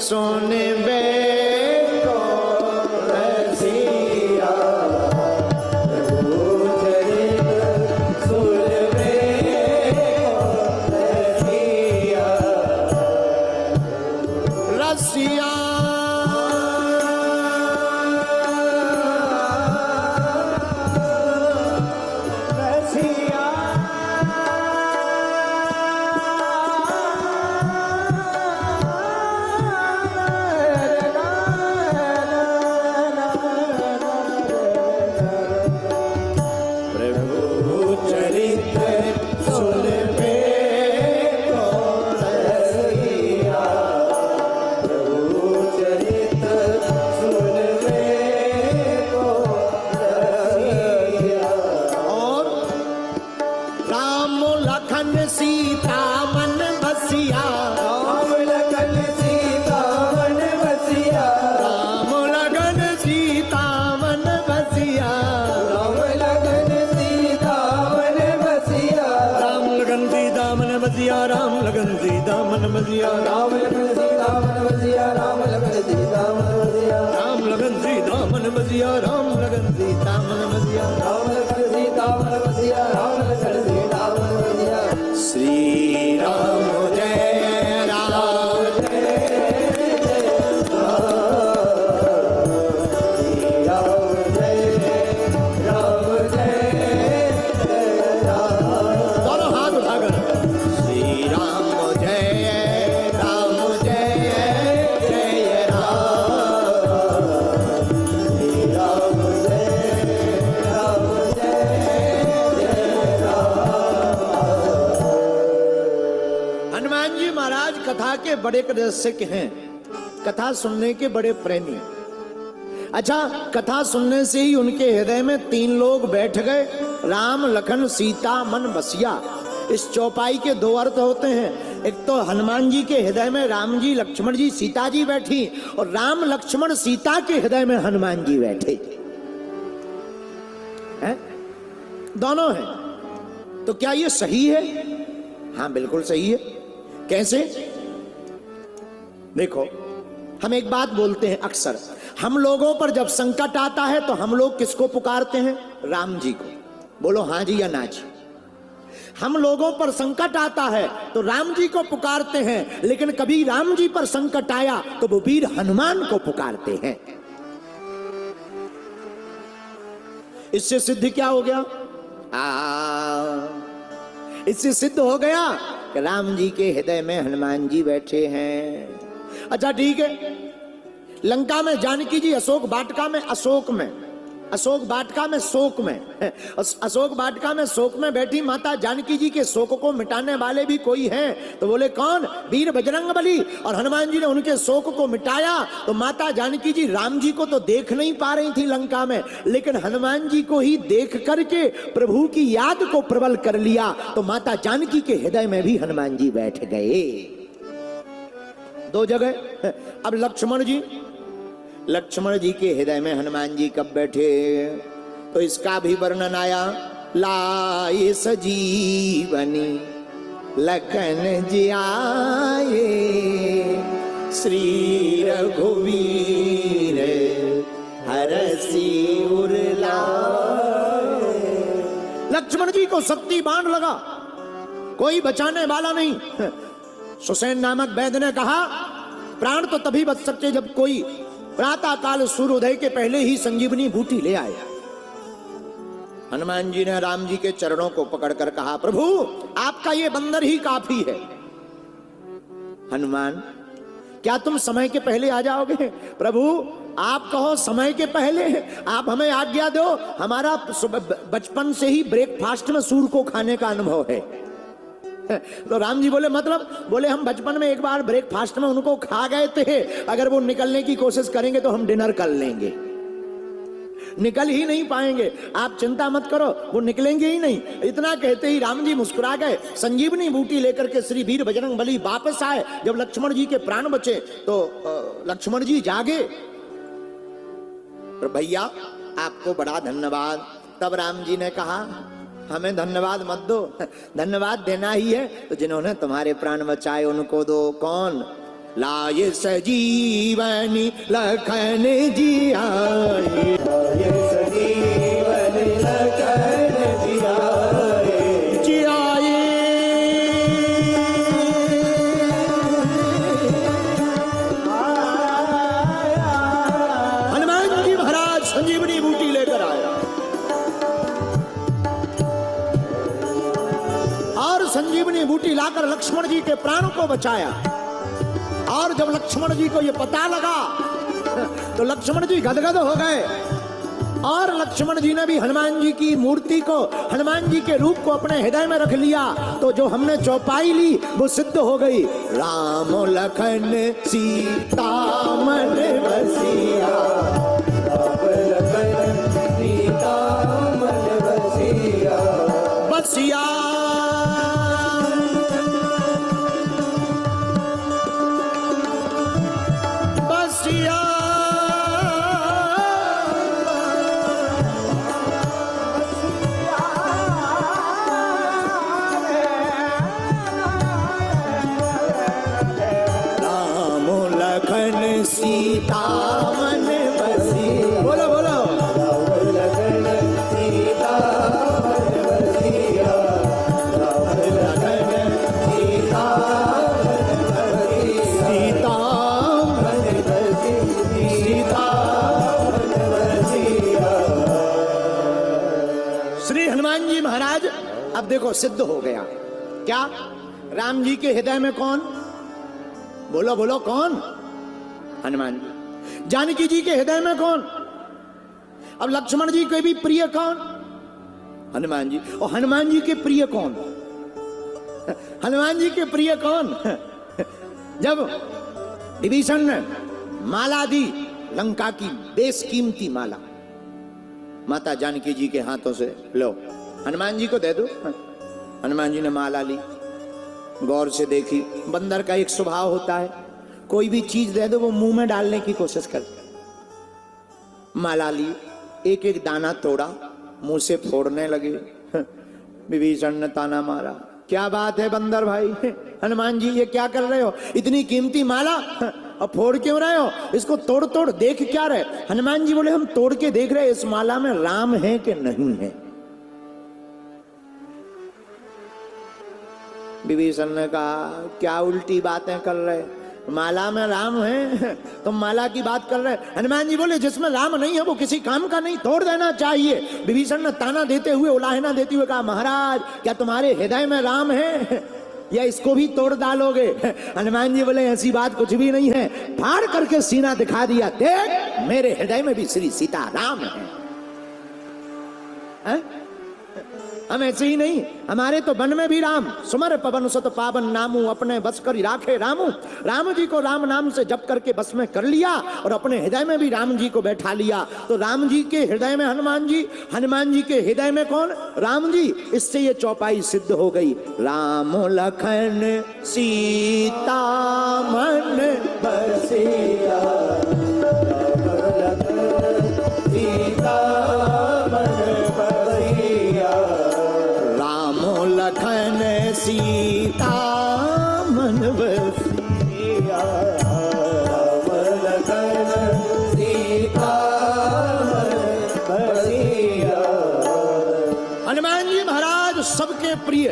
सुन बे को रसिया, प्रभु चरित सुन बे को रसिया, रसिया सीता मन बसिया, राम लगन सीता मन बसिया, राम लगन सीता मन बसिया, राम लगन सीता मन बसिया, राम लगन सीता मन बसिया, राम लगन सीता मन बसिया, राम लगन सीता मन बसिया, राम लगन सीता मन बसिया, राम लगन सीता मन बसिया, राम लगन सीता मन बसिया, राम लगन सीता मन बसिया, राम लगन सीता मन बसिया। श्री राम जय राम जय श्री राम जय राम जय राम, दोनों हाथ उठाकर श्री राम जय राम जय जय राम, श्री राम जय राम जय जय राम। हनुमान जी महाराज कथा के बड़े रसिक हैं, कथा सुनने के बड़े प्रेमी। अच्छा, कथा सुनने से ही उनके हृदय में तीन लोग बैठ गए, राम लखन सीता मन बसिया। इस चौपाई के दो अर्थ होते हैं, एक तो हनुमान जी के हृदय में राम जी लक्ष्मण जी सीता जी बैठी, और राम लक्ष्मण सीता के हृदय में हनुमान जी बैठे हैं, दोनों हैं। तो क्या ये सही है? हाँ बिल्कुल सही है। कैसे? देखो, हम एक बात बोलते हैं अक्सर, हम लोगों पर जब संकट आता है तो हम लोग किसको पुकारते हैं? राम जी को। बोलो हाँ जी या ना जी। हम लोगों पर संकट आता है तो राम जी को पुकारते हैं, लेकिन कभी राम जी पर संकट आया तो वो वीर हनुमान को पुकारते हैं। इससे सिद्ध क्या हो गया? इससे सिद्ध हो गया कि राम जी के हृदय में हनुमान जी बैठे हैं। अच्छा ठीक है, लंका में जानकी जी अशोक वाटिका में अशोक वाटिका में शोक में, अशोक वाटिका में शोक में बैठी माता जानकी जी के शोक को मिटाने वाले भी कोई हैं? तो बोले कौन? वीर बजरंगबली। और हनुमान जी ने उनके शोक को मिटाया। तो माता जानकी जी राम जी को तो देख नहीं पा रही थी लंका में, लेकिन हनुमान जी को ही देख करके प्रभु की याद को प्रबल कर लिया। तो माता जानकी के हृदय में भी हनुमान जी बैठ गए। दो जगह। अब लक्ष्मण जी के हृदय में हनुमान जी कब बैठे? तो इसका भी वर्णन आया, लाए सजीवनी लखन जी आए, श्री रघुवीर हरसी उर लाए। लक्ष्मण जी को शक्ति बाण लगा, कोई बचाने वाला नहीं। सुसैन नामक वैद्य ने कहा, प्राण तो तभी बच सकते जब कोई प्रातः काल सूर्योदय के पहले ही संजीवनी बूटी ले आए। हनुमान जी ने राम जी के चरणों को पकड़कर कहा, प्रभु आपका ये बंदर ही काफी है। हनुमान, क्या तुम समय के पहले आ जाओगे? प्रभु आप कहो समय के पहले, आप हमें आज्ञा दो। हमारा बचपन से ही ब्रेकफास्ट में सूर को खाने का अनुभव है। तो राम जी बोले मतलब? बोले हम बचपन में एक बार ब्रेकफास्ट में उनको खा गए थे, अगर वो निकलने की कोशिश करेंगे तो हम डिनर कर लेंगे। निकल ही नहीं पाएंगे, आप चिंता मत करो, वो निकलेंगे ही नहीं। इतना कहते ही राम जी मुस्कुरा गए। संजीवनी बूटी लेकर के श्री वीर बजरंगबली वापस आए। जब लक्ष्मण जी के प्राण बचे तो लक्ष्मण जी जागे, तो भैया आपको बड़ा धन्यवाद। तब राम जी ने कहा, हमें धन्यवाद मत दो, धन्यवाद देना ही है तो जिन्होंने तुम्हारे प्राण बचाए उनको दो। कौन? लाए सजीवनी लखन जी आए, लाए सजीवनी लखन जी आए, जी आए। हनुमान जी महाराज संजीवनी बूटी लेकर आए और संजीवनी बूटी लाकर लक्ष्मण जी के प्राणों को बचाया। और जब लक्ष्मण जी को यह पता लगा तो लक्ष्मण जी गदगद हो गए और लक्ष्मण जी ने भी हनुमान जी की मूर्ति को, हनुमान जी के रूप को अपने हृदय में रख लिया। तो जो हमने चौपाई ली वो सिद्ध हो गई। राम लखन सीता मन बसिया, राम लखन सीता मन बसिया, बसिया बसिया। राम लखन सीता मन बसिया, बोलो बोलो। राम लखन सीता मन बसिया, राम लखन सीता मन बसिया, सीता मन सीता मन बसिया। श्री हनुमान जी महाराज अब देखो सिद्ध हो गया। क्या? राम जी के हृदय में कौन? बोलो बोलो कौन? हनुमान जी। जानकी जी के हृदय में कौन? अब लक्ष्मण जी के भी प्रिय कौन? हनुमान जी। और हनुमान जी के प्रिय कौन? हनुमान जी के प्रिय कौन? जब विभीषण ने माला दी, लंका की बेशकीमती माला, माता जानकी जी के हाथों से, लो हनुमान जी को दे दो। हनुमान जी ने माला ली, गौर से देखी। बंदर का एक स्वभाव होता है, कोई भी चीज दे दो वो मुंह में डालने की कोशिश करता है। माला ली, एक एक दाना तोड़ा, मुंह से फोड़ने लगे। विभीषण ने ताना मारा, क्या बात है बंदर भाई, हनुमान जी ये क्या कर रहे हो? इतनी कीमती माला और फोड़ क्यों रहे हो? इसको तोड़ तोड़ देख क्या रहे? हनुमान जी बोले, हम तोड़ के देख रहे इस माला में राम है कि नहीं है। विभीषण ने कहा, क्या उल्टी बातें कर रहे, माला में राम है, तुम माला की बात कर रहे। हनुमान जी बोले, जिसमें राम नहीं है वो किसी काम का नहीं, तोड़ देना चाहिए। विभीषण ने ताना देते हुए, उलाहना देते हुए कहा, महाराज क्या तुम्हारे हृदय में राम है या इसको भी तोड़ डालोगे? हनुमान जी बोले, ऐसी बात कुछ भी नहीं है। फाड़ करके सीना दिखा दिया, देख मेरे हृदय में भी श्री सीता राम है। हम ऐसे ही नहीं, हमारे तो वन में भी राम, सुमर पवन सुत पावन नामू, अपने बस कर राखे रामू। राम जी को राम नाम से जप करके बस में कर लिया और अपने हृदय में भी राम जी को बैठा लिया। तो राम जी के हृदय में हनुमान जी, हनुमान जी के हृदय में कौन? राम जी। इससे ये चौपाई सिद्ध हो गई। राम लखन सीता मन बसिया, सीता लखन सीता मन बसिया, राम लखन सीता मन बसिया। हनुमान जी महाराज सबके प्रिय।